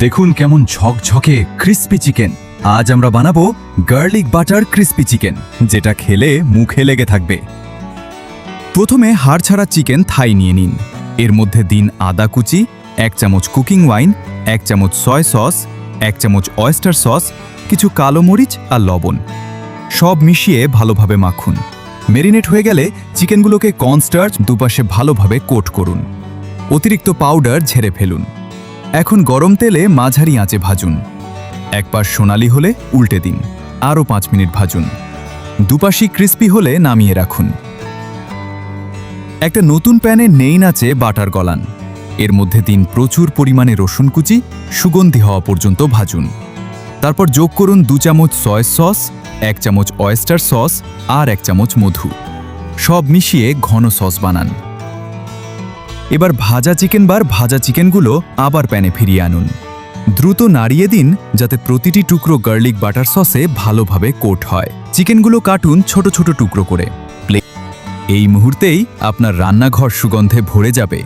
দেখুন কেমন ঝকঝকে ক্রিস্পি চিকেন। আজ আমরা বানাবো গার্লিক বাটার ক্রিস্পি চিকেন, যেটা খেলে মুখে লেগে থাকবে। প্রথমে হাড় ছাড়া চিকেন থাই নিয়ে নিন। এর মধ্যে দিন আদা কুচি, 1 চামচ কুকিং ওয়াইন, 1 চামচ সয় সস, 1 চামচ অয়েস্টার সস, কিছু কালো মরিচ আর লবণ। সব মিশিয়ে ভালোভাবে মাখুন। মেরিনেট হয়ে গেলে চিকেনগুলোকে কর্নস্টার্চ দুপাশে ভালোভাবে কোট করুন। অতিরিক্ত পাউডার ঝেড়ে ফেলুন। এখন গরম তেলে মাঝারি আঁচে ভাজুন। এক পাশ সোনালি হলে উল্টে দিন। আরও 5 মিনিট ভাজুন। দুপাশই ক্রিস্পি হলে নামিয়ে রাখুন। একটা নতুন প্যানে নেই আঁচে বাটার গলান। এর মধ্যে দিন প্রচুর পরিমাণে রসুন কুচি, সুগন্ধি হওয়া পর্যন্ত ভাজুন। তারপর যোগ করুন 2 চামচ সয় সস, 1 চামচ অয়েস্টার সস আর 1 চামচ মধু। সব মিশিয়ে ঘন সস বানান। এবার ভাজা চিকেনগুলো আবার প্যানে ফিরিয়ে আনুন। দ্রুত নাড়িয়ে দিন যাতে প্রতিটি টুকরো গার্লিক বাটার সসে ভালোভাবে কোট হয়। চিকেনগুলো কাটুন ছোট ছোট টুকরো করে। এই মুহূর্তেই আপনার রান্নাঘর সুগন্ধে ভরে যাবে।